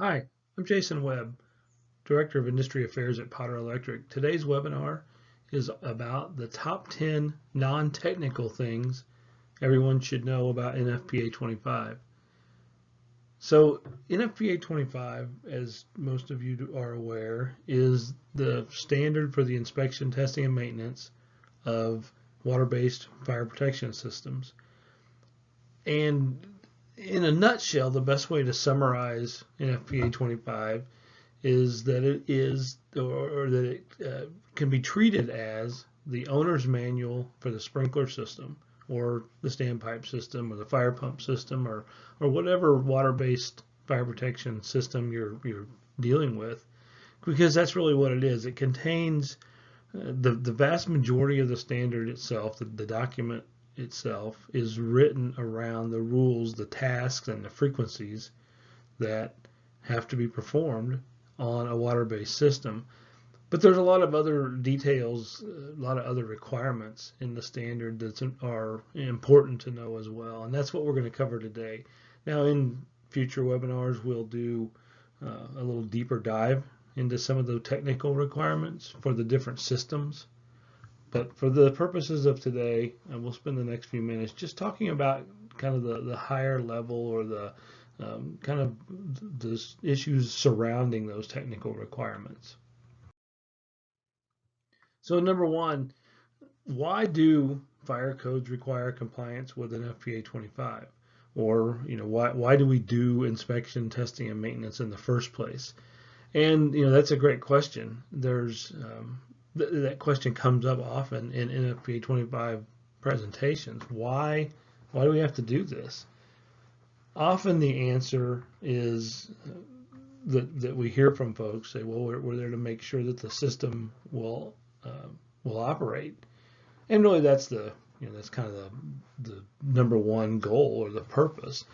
Hi, I'm Jason Webb, Director of Industry Affairs at Potter Electric. Today's webinar is about the top 10 non-technical things everyone should know about NFPA 25. So NFPA 25, as most of you are aware, is the standard for the inspection, testing, and maintenance of water-based fire protection systems. And in a nutshell, the best way to summarize NFPA 25 is that it is, or that it can be treated as the owner's manual for the sprinkler system, or the standpipe system, or the fire pump system, or whatever water-based fire protection system you're dealing with, because that's really what it is. It contains the vast majority of the standard itself, the document itself, is written around the rules, the tasks, and the frequencies that have to be performed on a water-based system. But there's a lot of other details, a lot of other requirements in the standard that are important to know as well, and that's what we're going to cover today. Now, in future webinars, we'll do a little deeper dive into some of the technical requirements for the different systems. But for the purposes of today, we'll spend the next few minutes just talking about kind of the higher level, or the kind of the issues surrounding those technical requirements. So number one, why do fire codes require compliance with an NFPA 25? Or, why do we do inspection, testing, and maintenance in the first place? And, that's a great question. There's that question comes up often in NFPA 25 presentations. Why do we have to do this? Often the answer is that we hear from folks say, well, we're there to make sure that the system will operate, and really that's that's kind of the number one goal or the purpose.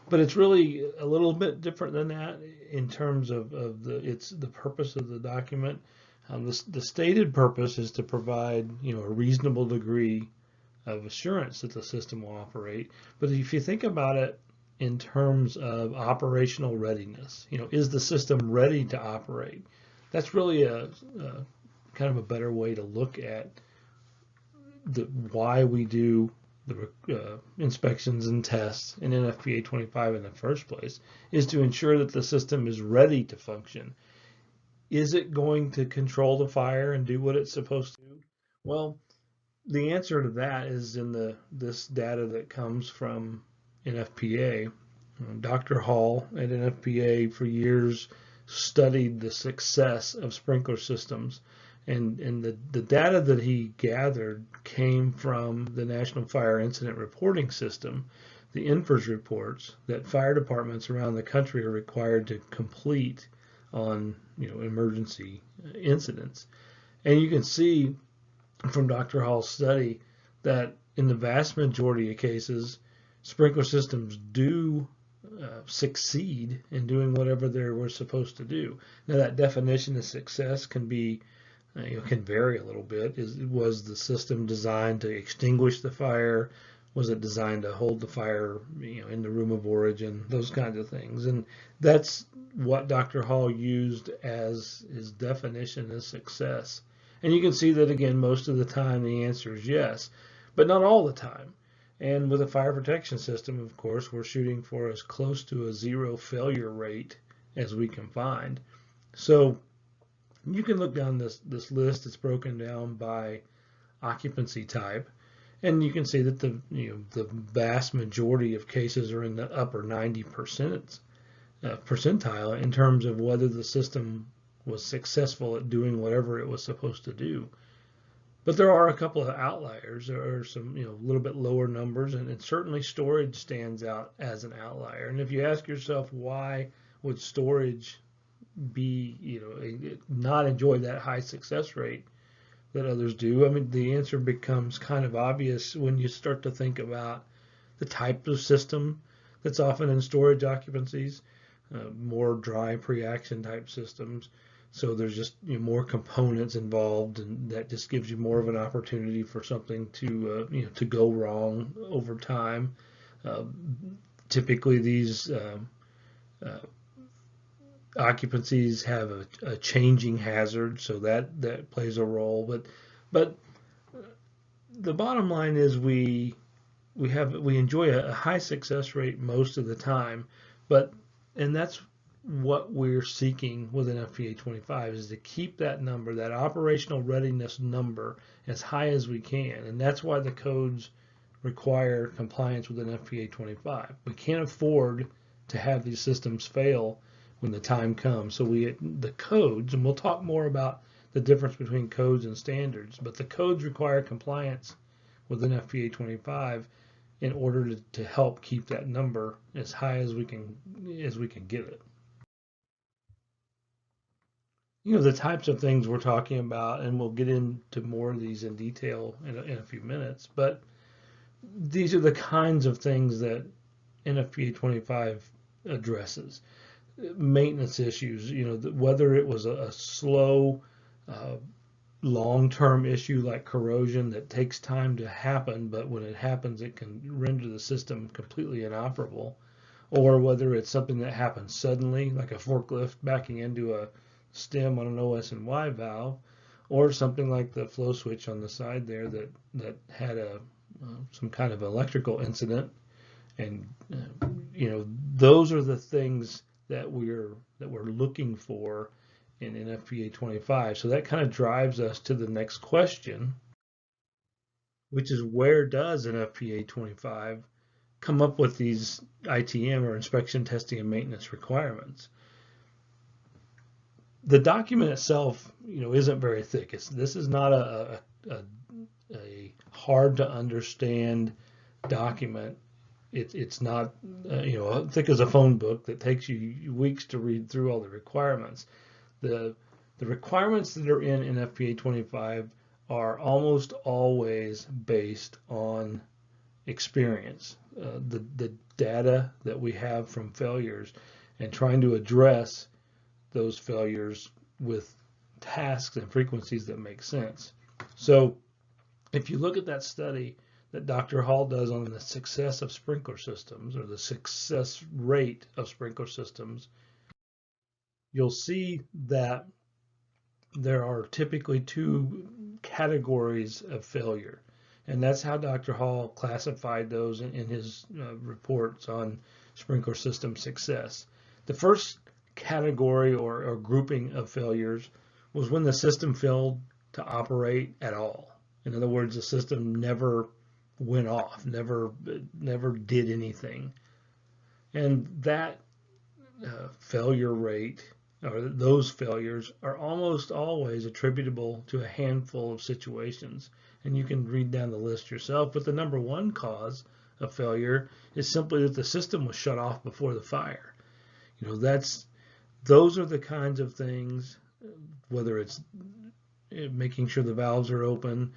But it's really a little bit different than that in terms of the purpose of the document. The stated purpose is to provide a reasonable degree of assurance that the system will operate. But if you think about it in terms of operational readiness, is the system ready to operate? That's really a kind of a better way to look at why we do the inspections and tests in NFPA 25 in the first place, is to ensure that the system is ready to function. Is it going to control the fire and do what it's supposed to do? Well, the answer to that is in this data that comes from NFPA. Dr. Hall at NFPA for years studied the success of sprinkler systems, and the data that he gathered came from the National Fire Incident Reporting System, the INFRS reports that fire departments around the country are required to complete on emergency incidents. And you can see from Dr. Hall's study that in the vast majority of cases, sprinkler systems do succeed in doing whatever they were supposed to do. Now, that definition of success can be can vary a little bit. Was the system designed to extinguish the fire? Was it designed to hold the fire in the room of origin? Those kinds of things. And that's what Dr. Hall used as his definition of success. And you can see that, again, most of the time the answer is yes, but not all the time. And with a fire protection system, of course, we're shooting for as close to a zero failure rate as we can find. So you can look down this list. It's broken down by occupancy type, and you can see that the vast majority of cases are in the upper 90% percentile in terms of whether the system was successful at doing whatever it was supposed to do. But there are a couple of outliers. There are some a little bit lower numbers, and certainly storage stands out as an outlier. And if you ask yourself, why would storage be not enjoy that high success rate that others do? I mean, the answer becomes kind of obvious when you start to think about the type of system that's often in storage occupancies, more dry pre-action type systems. So there's just more components involved, and that just gives you more of an opportunity for something to to go wrong over time. Typically, these occupancies have a changing hazard, so that plays a role. But the bottom line is we enjoy a high success rate most of the time, but and that's what we're seeking with an NFPA 25 is to keep that number, that operational readiness number, as high as we can, and that's why the codes require compliance with an NFPA 25. We can't afford to have these systems fail when the time comes. So the codes, and we'll talk more about the difference between codes and standards, but the codes require compliance with an NFPA 25 in order to help keep that number as high as we can get it. The types of things we're talking about, and we'll get into more of these in detail in a few minutes, but these are the kinds of things that NFPA 25 addresses. Maintenance issues, whether it was a slow, long-term issue like corrosion that takes time to happen, but when it happens, it can render the system completely inoperable, or whether it's something that happens suddenly, like a forklift backing into a stem on an OS and Y valve, or something like the flow switch on the side there that had some kind of electrical incident. And those are the things that we're looking for in NFPA 25. So that kind of drives us to the next question, which is where does NFPA 25 come up with these ITM or inspection, testing, and maintenance requirements? The document itself, isn't very thick. This is not a hard to understand document. It's not thick as a phone book that takes you weeks to read through all the requirements. The requirements that are in NFPA 25 are almost always based on experience, the data that we have from failures, and trying to address those failures with tasks and frequencies that make sense. So if you look at that study that Dr. Hall does on the success of sprinkler systems, or the success rate of sprinkler systems, you'll see that there are typically two categories of failure. And that's how Dr. Hall classified those in his reports on sprinkler system success. The first category or grouping of failures was when the system failed to operate at all. In other words, the system never went off, never did anything. And that failure rate, or those failures, are almost always attributable to a handful of situations. And you can read down the list yourself, but the number one cause of failure is simply that the system was shut off before the fire. Those are the kinds of things, whether it's making sure the valves are open,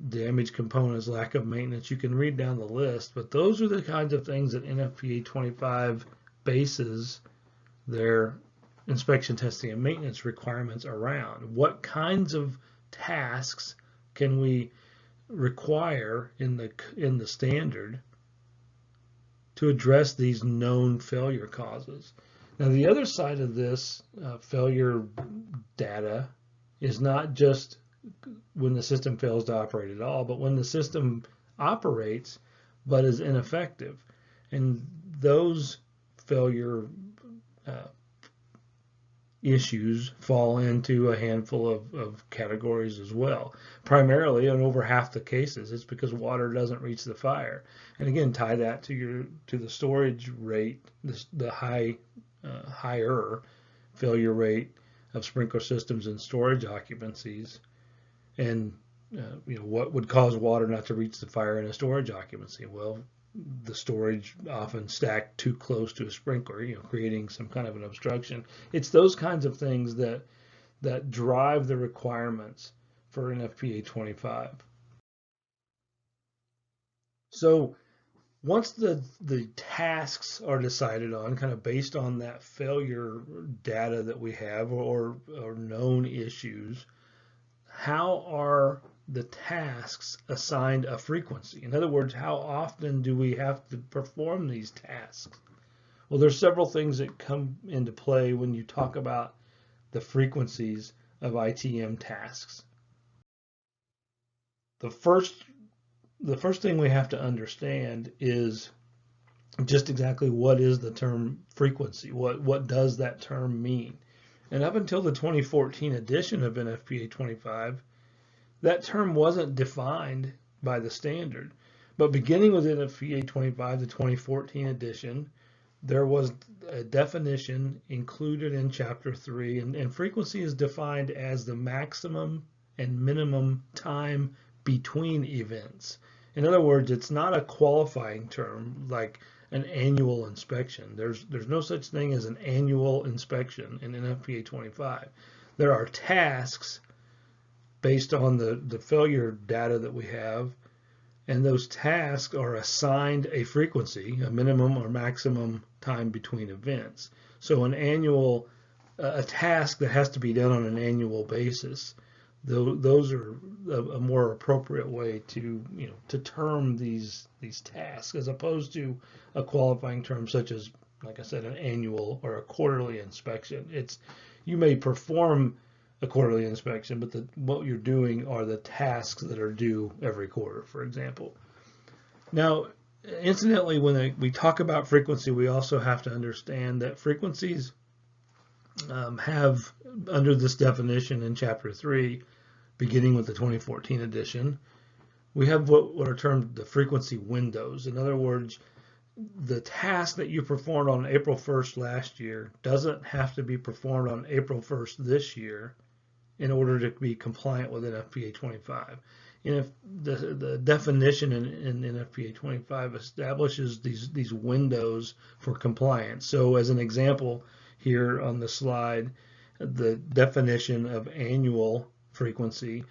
damaged components, lack of maintenance. You can read down the list, but those are the kinds of things that NFPA 25 bases their inspection, testing, and maintenance requirements around. What kinds of tasks can we require in the standard to address these known failure causes? Now, the other side of this failure data is not just when the system fails to operate at all, but when the system operates but is ineffective. And those failure issues fall into a handful of categories as well. Primarily, in over half the cases, it's because water doesn't reach the fire. And again, tie that to the storage rate, the higher failure rate of sprinkler systems and storage occupancies, and what would cause water not to reach the fire in a storage occupancy? Well, the storage often stacked too close to a sprinkler, creating some kind of an obstruction. It's those kinds of things that drive the requirements for NFPA 25. So once the tasks are decided on, kind of based on that failure data that we have, or known issues, how are the tasks assigned a frequency? In other words, how often do we have to perform these tasks? Well, there's several things that come into play when you talk about the frequencies of ITM tasks. The first thing we have to understand is just exactly what is the term frequency? What does that term mean? And up until the 2014 edition of NFPA 25, that term wasn't defined by the standard. But beginning with NFPA 25, the 2014 edition, there was a definition included in Chapter 3, and frequency is defined as the maximum and minimum time between events. In other words, it's not a qualifying term like an annual inspection. There's no such thing as an annual inspection in NFPA 25. There are tasks based on the failure data that we have, and those tasks are assigned a frequency, a minimum or maximum time between events. So an annual, a task that has to be done on an annual basis, those are a more appropriate way to to term these tasks, as opposed to a qualifying term such as, like I said, an annual or a quarterly inspection. You may perform a quarterly inspection, but what you're doing are the tasks that are due every quarter, for example. Now, incidentally, when we talk about frequency, we also have to understand that frequencies have, under this definition in Chapter 3, beginning with the 2014 edition, we have what are termed the frequency windows. In other words, the task that you performed on April 1st last year doesn't have to be performed on April 1st this year in order to be compliant with NFPA 25. And if the definition in NFPA 25 establishes these windows for compliance. So as an example here on the slide, the definition of annual frequency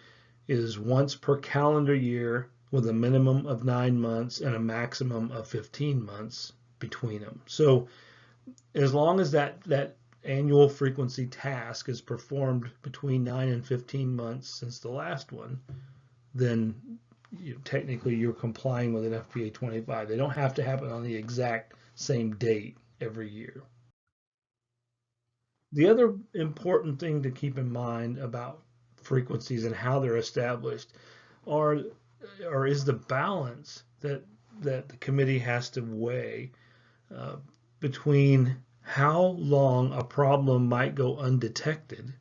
is once per calendar year with a minimum of 9 months and a maximum of 15 months between them. So as long as that annual frequency task is performed between 9 and 15 months since the last one, then technically you're complying with an NFPA 25. They don't have to happen on the exact same date every year. The other important thing to keep in mind about frequencies and how they're established is the balance that the committee has to weigh between how long a problem might go undetected.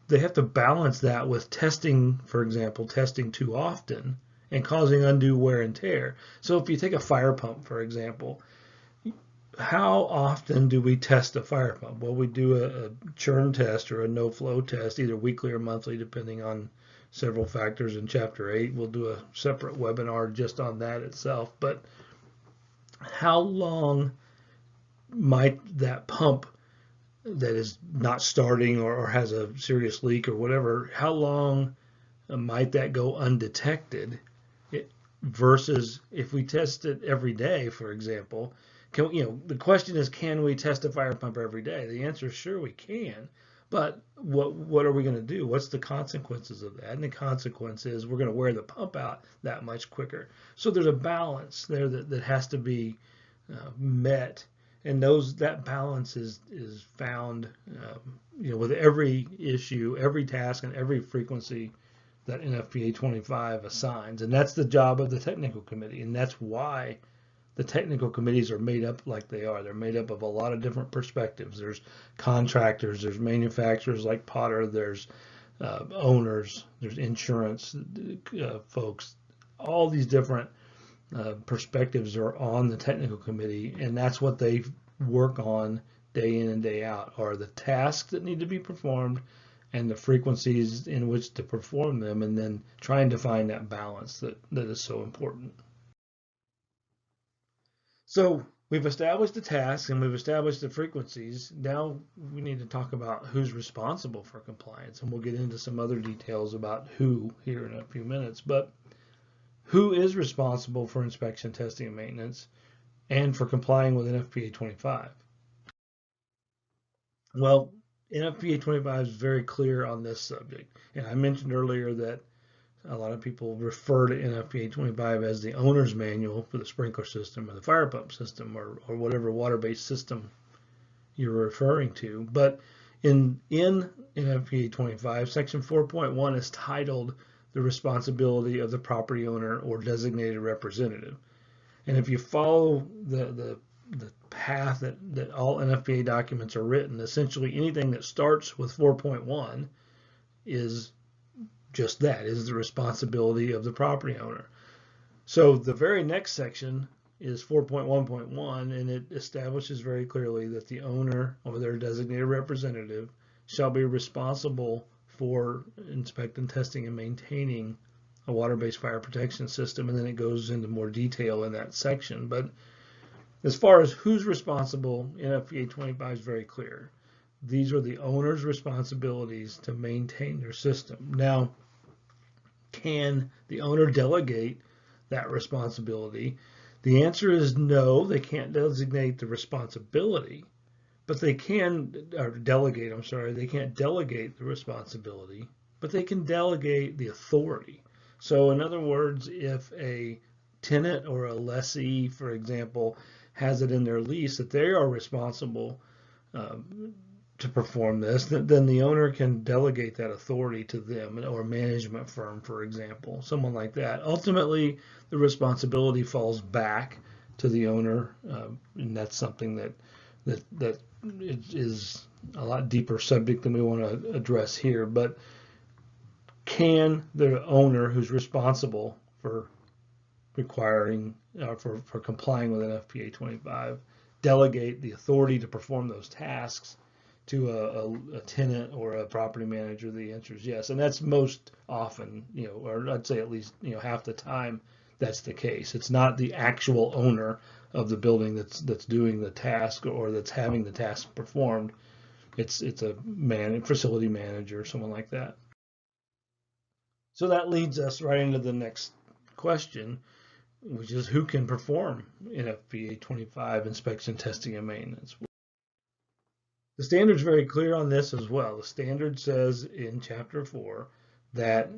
They have to balance that with testing, for example, testing too often and causing undue wear and tear. So if you take a fire pump, for example, how often do we test a fire pump? Well, we do a churn test or a no-flow test, either weekly or monthly, depending on several factors in Chapter 8. We'll do a separate webinar just on that itself. But how long might that pump that is not starting or has a serious leak or whatever, how long might that go undetected versus if we test it every day, for example? The question is, can we test a fire pump every day? The answer is sure we can, but what are we going to do? What's the consequences of that? And the consequence is we're going to wear the pump out that much quicker. So there's a balance there that has to be met. And that balance is found, with every issue, every task, and every frequency that NFPA 25 assigns. And that's the job of the technical committee. And that's why the technical committees are made up like they are. They're made up of a lot of different perspectives. There's contractors, there's manufacturers like Potter, there's owners, there's insurance folks. All these different perspectives are on the technical committee, and that's what they work on day in and day out, are the tasks that need to be performed and the frequencies in which to perform them, and then trying to find that balance that is so important. So we've established the tasks and we've established the frequencies. Now we need to talk about who's responsible for compliance, and we'll get into some other details about who here in a few minutes. But who is responsible for inspection, testing, and maintenance, and for complying with NFPA 25? Well, NFPA 25 is very clear on this subject. And I mentioned earlier that a lot of people refer to NFPA 25 as the owner's manual for the sprinkler system or the fire pump system or whatever water-based system you're referring to. But in NFPA 25, section 4.1 is titled the responsibility of the property owner or designated representative. And if you follow the path that all NFPA documents are written, essentially anything that starts with 4.1 is just that, is the responsibility of the property owner. So the very next section is 4.1.1, and it establishes very clearly that the owner or their designated representative shall be responsible for inspecting, testing, and maintaining a water-based fire protection system. And then it goes into more detail in that section. But as far as who's responsible, NFPA 25 is very clear. These are the owner's responsibilities to maintain their system. Now, can the owner delegate that responsibility? The answer is no, they can't designate the responsibility, but they can, or delegate, I'm sorry, they can't delegate the responsibility, but they can delegate the authority. So in other words, if a tenant or a lessee, for example, has it in their lease that they are responsible to perform this, then the owner can delegate that authority to them, or a management firm, for example, someone like that. Ultimately, the responsibility falls back to the owner, and that's something that is a lot deeper subject than we want to address here. But can the owner who's responsible for requiring for complying with NFPA 25 delegate the authority to perform those tasks to a tenant or a property manager? The answer is yes, and that's most often, or I'd say at least half the time that's the case. It's not the actual owner of the building that's doing the task or that's having the task performed. It's a facility manager, someone like that. So that leads us right into the next question, which is who can perform NFPA 25 inspection, testing, and maintenance. The standard's very clear on this as well. The standard says in Chapter 4 that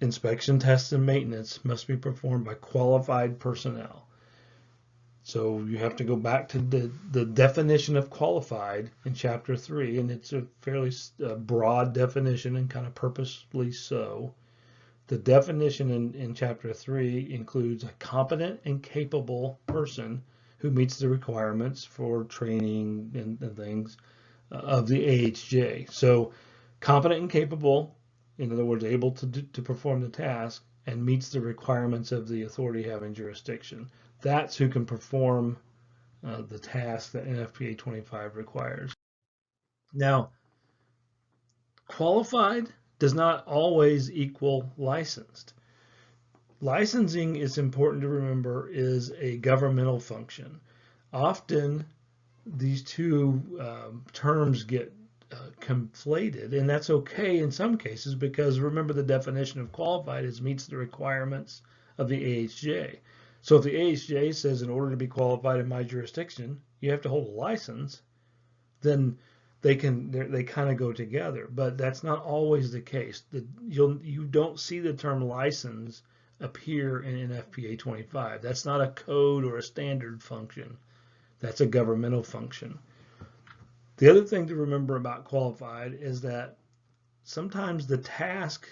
inspection, tests, and maintenance must be performed by qualified personnel. So you have to go back to the definition of qualified in Chapter 3, and it's a fairly broad definition and kind of purposely so. The definition in Chapter 3 includes a competent and capable person who meets the requirements for training and things of the AHJ. So competent and capable, in other words, able to perform the task and meets the requirements of the authority having jurisdiction. That's who can perform the task that NFPA 25 requires. Now, qualified does not always equal licensed. Licensing, is important to remember, is a governmental function. Often these two terms get conflated, and that's okay in some cases, because remember the definition of qualified is meets the requirements of the AHJ. So if the AHJ says in order to be qualified in my jurisdiction, you have to hold a license, then they kind of go together, but that's not always the case. You don't see the term license appear in NFPA 25. That's not a code or a standard function. That's a governmental function. The other thing to remember about qualified is that sometimes the task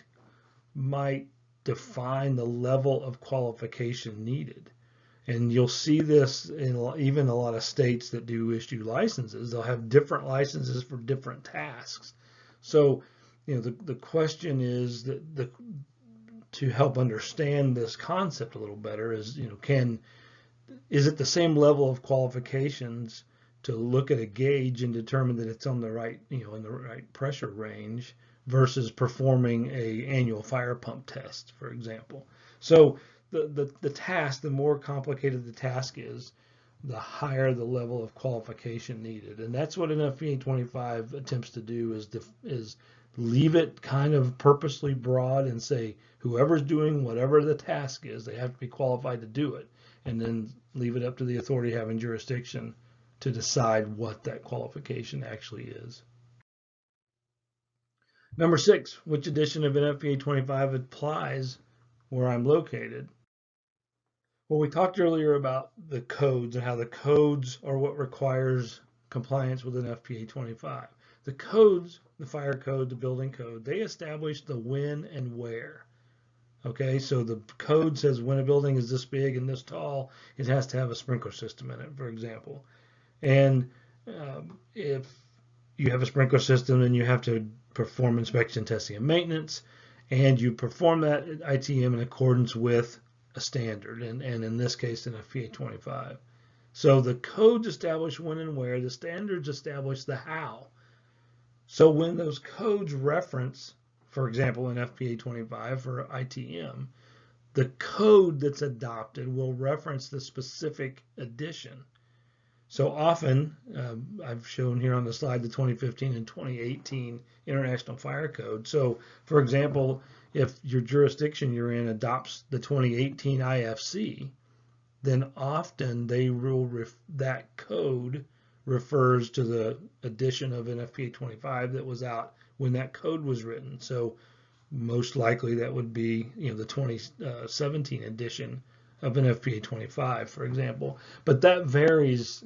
might define the level of qualification needed. And you'll see this in even a lot of states that do issue licenses. They'll have different licenses for different tasks. So, the question is that to help understand this concept a little better is, is it the same level of qualifications to look at a gauge and determine that it's on the right, in the right pressure range versus performing a annual fire pump test, for example. So the task, the more complicated the task is, the higher the level of qualification needed. And that's what NFPA 25 attempts to do, is leave it kind of purposely broad and say whoever's doing whatever the task is, they have to be qualified to do it, and then leave it up to the authority having jurisdiction to decide what that qualification actually is. Number 6, which edition of NFPA 25 applies where I'm located. Well, we talked earlier about the codes and how the codes are what requires compliance with an NFPA 25. The codes, the fire code, the building code, they establish the when and where. Okay, so the code says when a building is this big and this tall, it has to have a sprinkler system in it, for example. And if you have a sprinkler system, then you have to perform inspection, testing, and maintenance, and you perform that ITM in accordance with a standard, and in this case, an NFPA 25. So the codes establish when and where, the standards establish the how. So when those codes reference, for example, an NFPA 25 for ITM, the code that's adopted will reference the specific edition. So often, I've shown here on the slide the 2015 and 2018 International Fire Code. So, for example, if your jurisdiction you're in adopts the 2018 IFC, then often they will that code refers to the edition of NFPA 25 that was out when that code was written. So most likely that would be the 2017 edition of an NFPA 25, for example. But that varies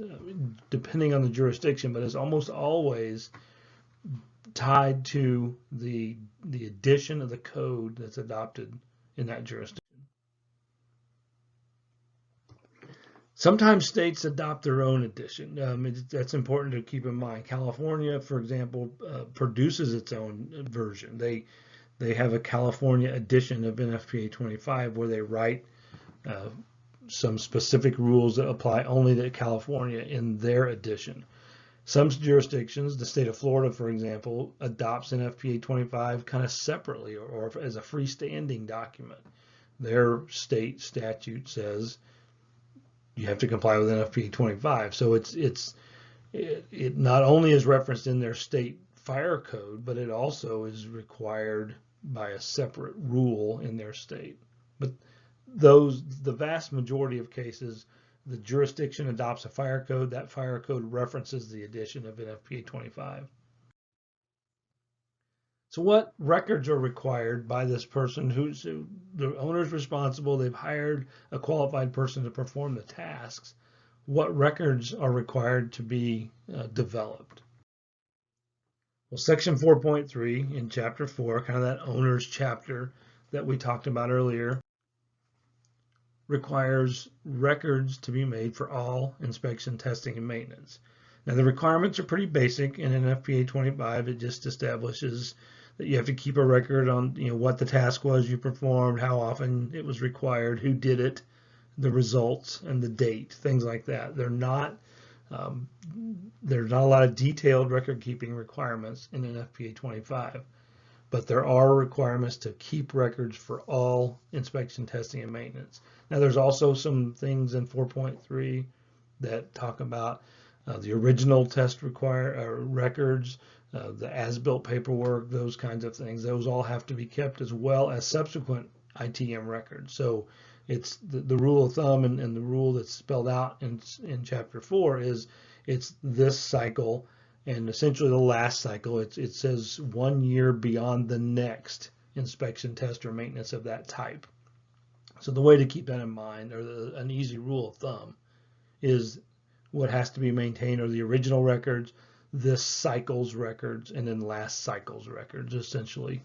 depending on the jurisdiction, but is almost always tied to the edition of the code that's adopted in that jurisdiction. Sometimes states adopt their own edition. That's important to keep in mind. California, for example, produces its own version. They have a California edition of NFPA 25 where they write some specific rules that apply only to California in their edition. Some jurisdictions, the state of Florida, for example, adopts NFPA 25 kind of separately or as a freestanding document. Their state statute says you have to comply with NFPA 25. So it not only is referenced in their state fire code, but it also is required by a separate rule in their state. But the vast majority of cases, the jurisdiction adopts a fire code. That fire code references the edition of NFPA 25. So what records are required by this person the owner's responsible, they've hired a qualified person to perform the tasks. What records are required to be developed? Well, section 4.3 in chapter 4, kind of that owner's chapter that we talked about earlier, requires records to be made for all inspection, testing, and maintenance. Now the requirements are pretty basic. In an NFPA 25, it just establishes that you have to keep a record on what the task was you performed, how often it was required, who did it, the results, and the date, things like that. There's not a lot of detailed record keeping requirements in an NFPA 25, but there are requirements to keep records for all inspection, testing, and maintenance. Now there's also some things in 4.3 that talk about the original test records, the as-built paperwork, those kinds of things. Those all have to be kept, as well as subsequent ITM records. So it's the rule of thumb and the rule that's spelled out in chapter 4 is it's this cycle and essentially the last cycle. It says 1 year beyond the next inspection, test, or maintenance of that type. So the way to keep that in mind, or an easy rule of thumb, is what has to be maintained are the original records, this cycle's records, and then last cycle's records, essentially.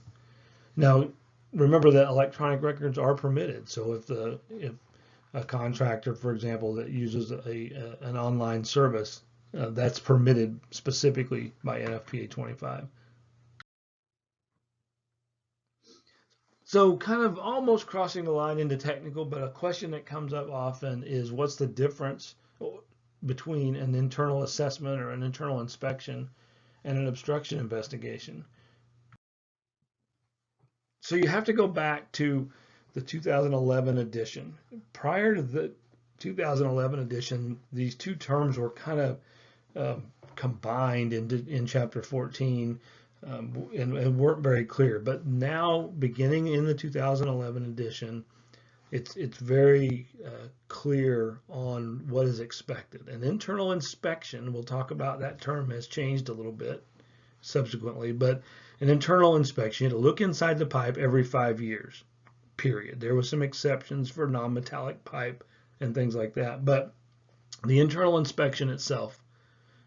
Now, remember that electronic records are permitted. So if a contractor, for example, that uses an online service, that's permitted specifically by NFPA 25. So kind of almost crossing the line into technical, but a question that comes up often is what's the difference between an internal assessment or an internal inspection and an obstruction investigation? So you have to go back to the 2011 edition. Prior to the 2011 edition, these two terms were kind of combined in chapter 14 and weren't very clear. But now, beginning in the 2011 edition, it's very clear on what is expected. An internal inspection, we'll talk about that term, has changed a little bit subsequently, but an internal inspection, to look inside the pipe every 5 years. period. There was some exceptions for non-metallic pipe and things like that, but the internal inspection itself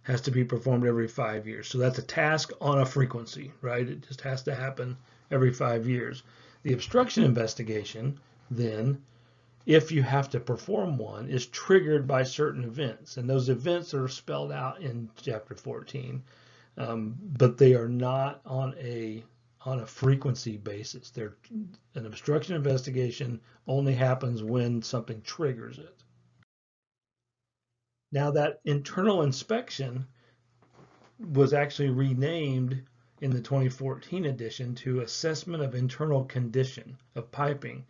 has to be performed every 5 years. So that's a task on a frequency, right? It just has to happen every 5 years. The obstruction investigation, then, if you have to perform one, is triggered by certain events. And those events are spelled out in Chapter 14, but they are not on a frequency basis. An obstruction investigation only happens when something triggers it. Now, that internal inspection was actually renamed in the 2014 edition to Assessment of Internal Condition of Piping.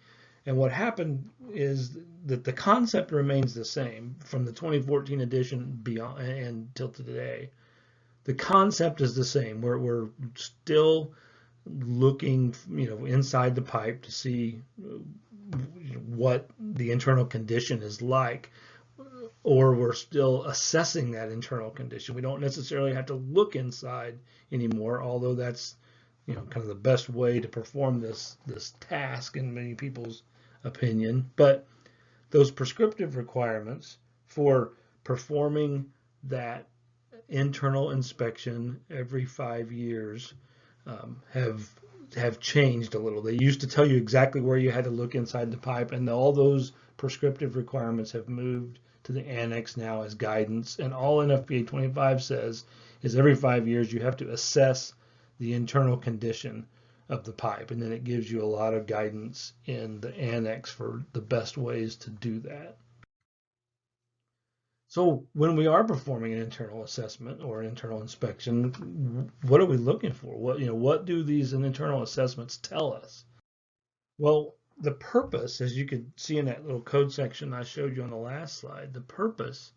And what happened is that the concept remains the same from the 2014 edition beyond until today. The concept is the same. We're still looking, inside the pipe to see what the internal condition is like, or we're still assessing that internal condition. We don't necessarily have to look inside anymore, although that's kind of the best way to perform this task in many people's opinion. But those prescriptive requirements for performing that internal inspection every 5 years have changed a little. They used to tell you exactly where you had to look inside the pipe, and all those prescriptive requirements have moved to the annex now as guidance. And all NFPA 25 says is every 5 years you have to assess the internal condition of the pipe, and then it gives you a lot of guidance in the annex for the best ways to do that. So when we are performing an internal assessment or an internal inspection, what are we looking for? What do these internal assessments tell us? Well, the purpose, as you could see in that little code section I showed you on the last slide, the purpose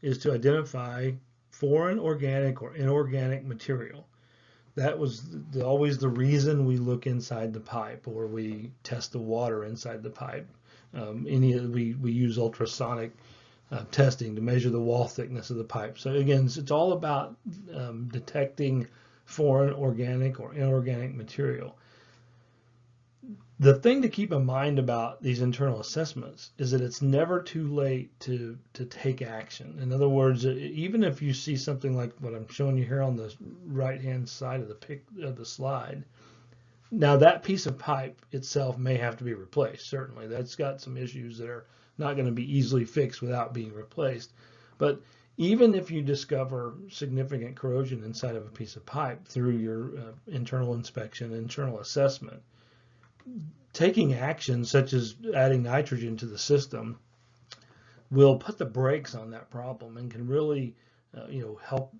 is to identify foreign organic or inorganic material. That was always the reason we look inside the pipe, or we test the water inside the pipe. We use ultrasonic testing to measure the wall thickness of the pipe. So again, it's all about detecting foreign organic or inorganic material. The thing to keep in mind about these internal assessments is that it's never too late to take action. In other words, even if you see something like what I'm showing you here on the right-hand side of the slide, now that piece of pipe itself may have to be replaced. Certainly, that's got some issues that are not going to be easily fixed without being replaced. But even if you discover significant corrosion inside of a piece of pipe through your internal inspection, internal assessment, taking action such as adding nitrogen to the system will put the brakes on that problem and can really help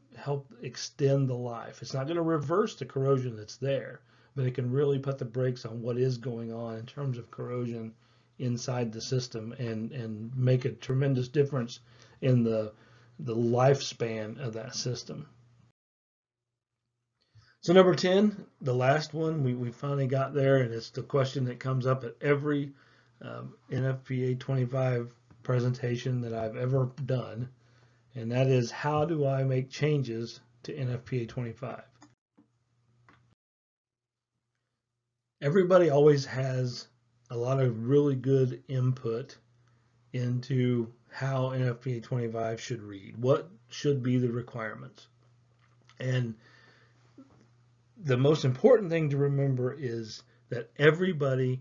extend the life. It's not going to reverse the corrosion that's there, but it can really put the brakes on what is going on in terms of corrosion inside the system and make a tremendous difference in the lifespan of that system. So number 10, the last one, we finally got there, and it's the question that comes up at every NFPA 25 presentation that I've ever done, and that is, how do I make changes to NFPA 25? Everybody always has a lot of really good input into how NFPA 25 should read. What should be the requirements? And the most important thing to remember is that everybody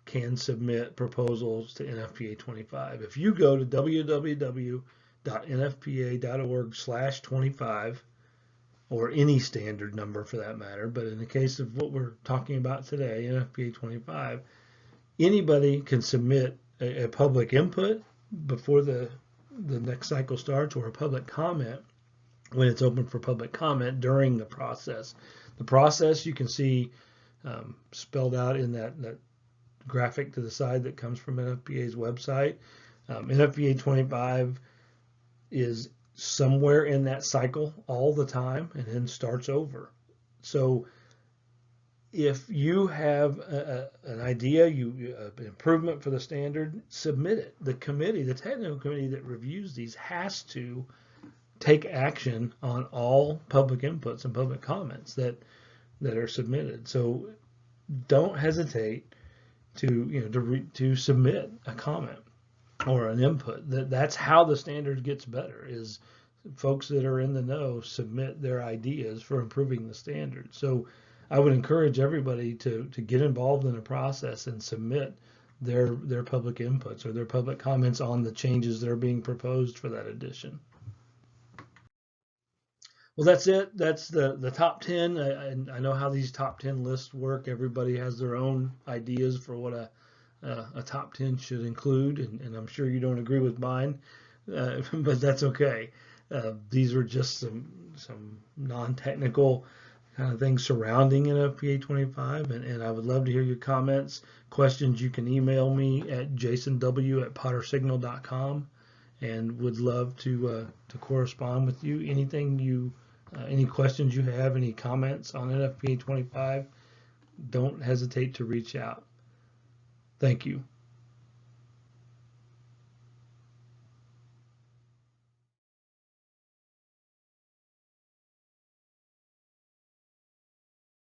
can submit proposals to NFPA 25. If you go to www.nfpa.org/25, or any standard number for that matter, but in the case of what we're talking about today, NFPA 25, anybody can submit a public input before the next cycle starts, or a public comment when it's open for public comment during the process. The process you can see spelled out in that graphic to the side that comes from NFPA's website. NFPA 25 is somewhere in that cycle all the time and then starts over. So if you have an idea, an improvement for the standard, submit it. The committee, the technical committee that reviews these, has to take action on all public inputs and public comments that are submitted. So don't hesitate to submit a comment or an input. That's how the standard gets better, is folks that are in the know submit their ideas for improving the standard. So I would encourage everybody to get involved in the process and submit their public inputs or their public comments on the changes that are being proposed for that edition. Well, that's it. That's the top 10. I know how these top 10 lists work. Everybody has their own ideas for what a top 10 should include, and I'm sure you don't agree with mine, but that's okay. These are just some non-technical kind of things surrounding NFPA 25, and I would love to hear your comments, questions. You can email me at jasonw@pottersignal.com, and would love to correspond with you. Any questions you have, any comments on NFPA 25, don't hesitate to reach out. Thank you.